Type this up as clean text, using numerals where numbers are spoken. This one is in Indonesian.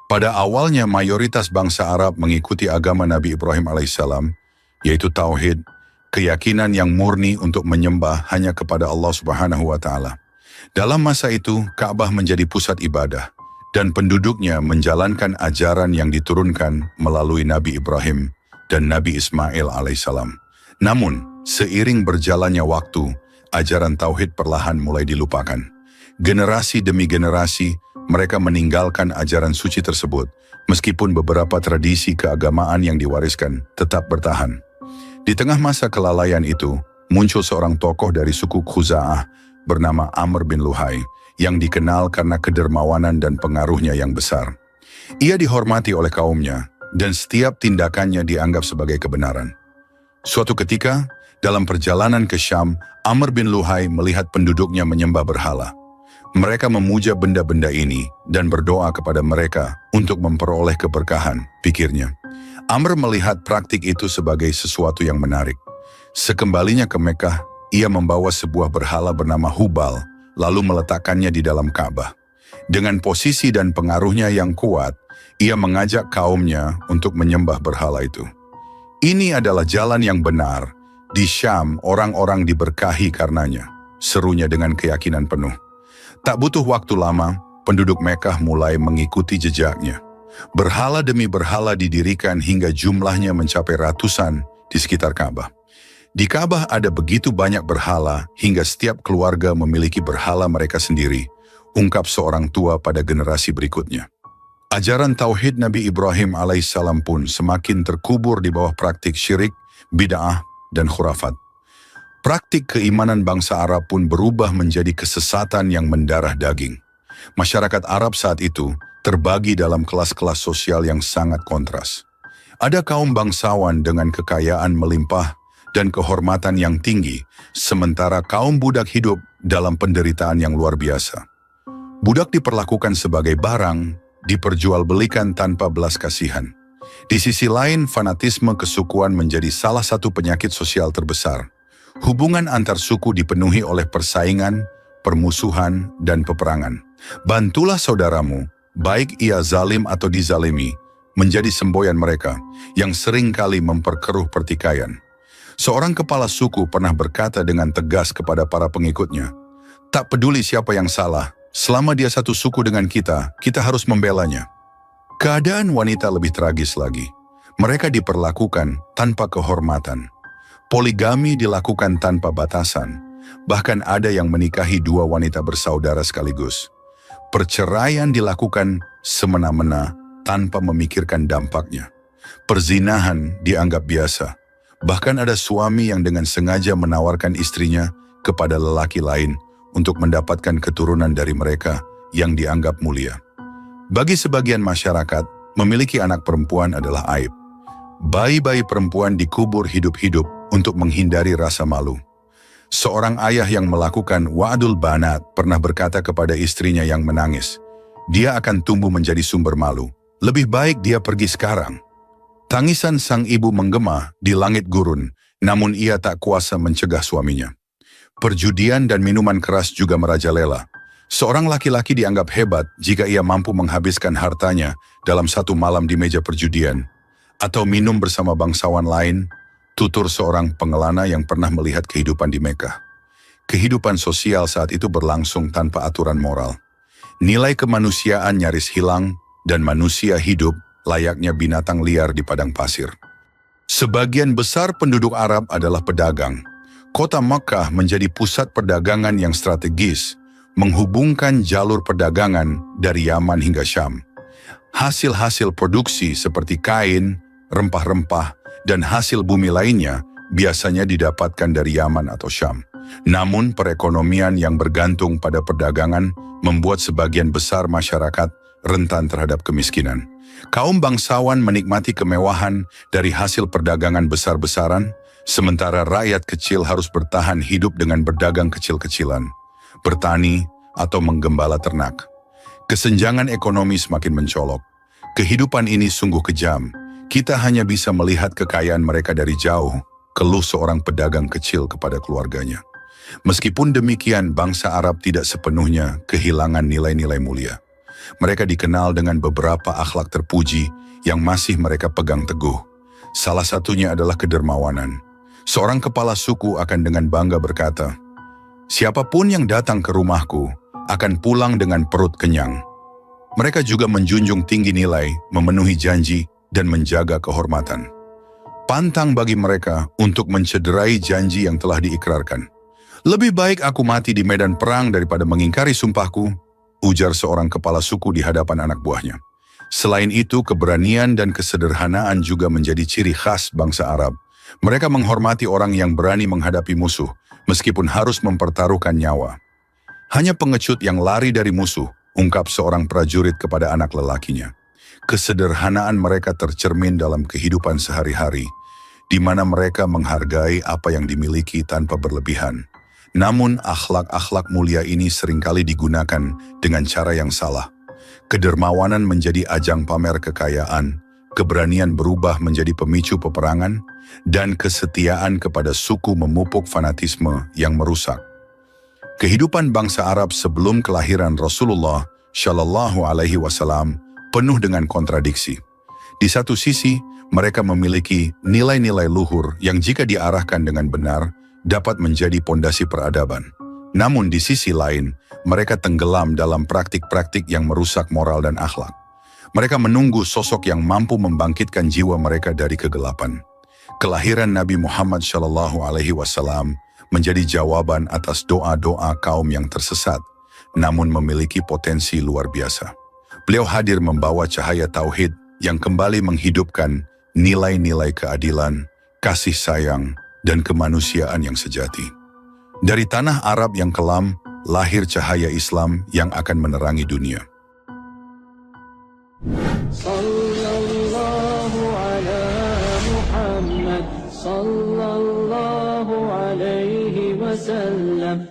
Pada awalnya mayoritas bangsa Arab mengikuti agama Nabi Ibrahim alaihissalam, yaitu tauhid, keyakinan yang murni untuk menyembah hanya kepada Allah Subhanahu wa taala. Dalam masa itu, Ka'bah menjadi pusat ibadah dan penduduknya menjalankan ajaran yang diturunkan melalui Nabi Ibrahim dan Nabi Ismail alaihissalam. Namun, seiring berjalannya waktu, ajaran tauhid perlahan mulai dilupakan. Generasi demi generasi, mereka meninggalkan ajaran suci tersebut, meskipun beberapa tradisi keagamaan yang diwariskan tetap bertahan. Di tengah masa kelalaian itu, muncul seorang tokoh dari suku Khuza'ah bernama Amr bin Luhai, yang dikenal karena kedermawanan dan pengaruhnya yang besar. Ia dihormati oleh kaumnya, dan setiap tindakannya dianggap sebagai kebenaran. Suatu ketika, dalam perjalanan ke Syam, Amr bin Luhai melihat penduduknya menyembah berhala. Mereka memuja benda-benda ini dan berdoa kepada mereka untuk memperoleh keberkahan, pikirnya. Amr melihat praktik itu sebagai sesuatu yang menarik. Sekembalinya ke Mekah, ia membawa sebuah berhala bernama Hubal, lalu meletakkannya di dalam Ka'bah. Dengan posisi dan pengaruhnya yang kuat, ia mengajak kaumnya untuk menyembah berhala itu. Ini adalah jalan yang benar. Di Syam, orang-orang diberkahi karenanya, serunya dengan keyakinan penuh. Tak butuh waktu lama, penduduk Mekah mulai mengikuti jejaknya. Berhala demi berhala didirikan hingga jumlahnya mencapai ratusan di sekitar Ka'bah. Di Ka'bah ada begitu banyak berhala hingga setiap keluarga memiliki berhala mereka sendiri, ungkap seorang tua pada generasi berikutnya. Ajaran tauhid Nabi Ibrahim alaihissalam pun semakin terkubur di bawah praktik syirik, bid'ah, dan khurafat. Praktik keimanan bangsa Arab pun berubah menjadi kesesatan yang mendarah daging. Masyarakat Arab saat itu terbagi dalam kelas-kelas sosial yang sangat kontras. Ada kaum bangsawan dengan kekayaan melimpah dan kehormatan yang tinggi, sementara kaum budak hidup dalam penderitaan yang luar biasa. Budak diperlakukan sebagai barang, diperjualbelikan tanpa belas kasihan. Di sisi lain, fanatisme kesukuan menjadi salah satu penyakit sosial terbesar. Hubungan antar suku dipenuhi oleh persaingan, permusuhan, dan peperangan. Bantulah saudaramu, baik ia zalim atau dizalimi, menjadi semboyan mereka yang seringkali memperkeruh pertikaian. Seorang kepala suku pernah berkata dengan tegas kepada para pengikutnya, "Tak peduli siapa yang salah, selama dia satu suku dengan kita, kita harus membelanya." Keadaan wanita lebih tragis lagi. Mereka diperlakukan tanpa kehormatan. Poligami dilakukan tanpa batasan. Bahkan ada yang menikahi dua wanita bersaudara sekaligus. Perceraian dilakukan semena-mena tanpa memikirkan dampaknya. Perzinahan dianggap biasa. Bahkan ada suami yang dengan sengaja menawarkan istrinya kepada lelaki lain untuk mendapatkan keturunan dari mereka yang dianggap mulia. Bagi sebagian masyarakat, memiliki anak perempuan adalah aib. Bayi-bayi perempuan dikubur hidup-hidup untuk menghindari rasa malu. Seorang ayah yang melakukan wa'dul banat pernah berkata kepada istrinya yang menangis, "Dia akan tumbuh menjadi sumber malu. Lebih baik dia pergi sekarang." Tangisan sang ibu menggema di langit gurun, namun ia tak kuasa mencegah suaminya. Perjudian dan minuman keras juga merajalela. Seorang laki-laki dianggap hebat jika ia mampu menghabiskan hartanya dalam satu malam di meja perjudian, atau minum bersama bangsawan lain, tutur seorang pengelana yang pernah melihat kehidupan di Mekah. Kehidupan sosial saat itu berlangsung tanpa aturan moral. Nilai kemanusiaan nyaris hilang dan manusia hidup layaknya binatang liar di padang pasir. Sebagian besar penduduk Arab adalah pedagang. Kota Makkah menjadi pusat perdagangan yang strategis, menghubungkan jalur perdagangan dari Yaman hingga Syam. Hasil-hasil produksi seperti kain, rempah-rempah, dan hasil bumi lainnya biasanya didapatkan dari Yaman atau Syam. Namun perekonomian yang bergantung pada perdagangan membuat sebagian besar masyarakat rentan terhadap kemiskinan. Kaum bangsawan menikmati kemewahan dari hasil perdagangan besar-besaran, sementara rakyat kecil harus bertahan hidup dengan berdagang kecil-kecilan, bertani, atau menggembala ternak. Kesenjangan ekonomi semakin mencolok. Kehidupan ini sungguh kejam. Kita hanya bisa melihat kekayaan mereka dari jauh, keluh seorang pedagang kecil kepada keluarganya. Meskipun demikian, bangsa Arab tidak sepenuhnya kehilangan nilai-nilai mulia. Mereka dikenal dengan beberapa akhlak terpuji yang masih mereka pegang teguh. Salah satunya adalah kedermawanan. Seorang kepala suku akan dengan bangga berkata, "Siapapun yang datang ke rumahku akan pulang dengan perut kenyang." Mereka juga menjunjung tinggi nilai, memenuhi janji, dan menjaga kehormatan. Pantang bagi mereka untuk mencederai janji yang telah diikrarkan. "Lebih baik aku mati di medan perang daripada mengingkari sumpahku," ujar seorang kepala suku di hadapan anak buahnya. Selain itu, keberanian dan kesederhanaan juga menjadi ciri khas bangsa Arab. Mereka menghormati orang yang berani menghadapi musuh, meskipun harus mempertaruhkan nyawa. "Hanya pengecut yang lari dari musuh," ungkap seorang prajurit kepada anak lelakinya. Kesederhanaan mereka tercermin dalam kehidupan sehari-hari, di mana mereka menghargai apa yang dimiliki tanpa berlebihan. Namun, akhlak-akhlak mulia ini seringkali digunakan dengan cara yang salah. Kedermawanan menjadi ajang pamer kekayaan, keberanian berubah menjadi pemicu peperangan, dan kesetiaan kepada suku memupuk fanatisme yang merusak. Kehidupan bangsa Arab sebelum kelahiran Rasulullah Shallallahu Alaihi Wasallam penuh dengan kontradiksi. Di satu sisi, mereka memiliki nilai-nilai luhur yang jika diarahkan dengan benar dapat menjadi pondasi peradaban. Namun di sisi lain, mereka tenggelam dalam praktik-praktik yang merusak moral dan akhlak. Mereka menunggu sosok yang mampu membangkitkan jiwa mereka dari kegelapan. Kelahiran Nabi Muhammad Shallallahu Alaihi Wasallam menjadi jawaban atas doa-doa kaum yang tersesat, namun memiliki potensi luar biasa. Beliau hadir membawa cahaya tauhid yang kembali menghidupkan nilai-nilai keadilan, kasih sayang, dan kemanusiaan yang sejati. Dari tanah Arab yang kelam, lahir cahaya Islam yang akan menerangi dunia. Sallallahu ala Muhammad, sallallahu alaihi wasallam.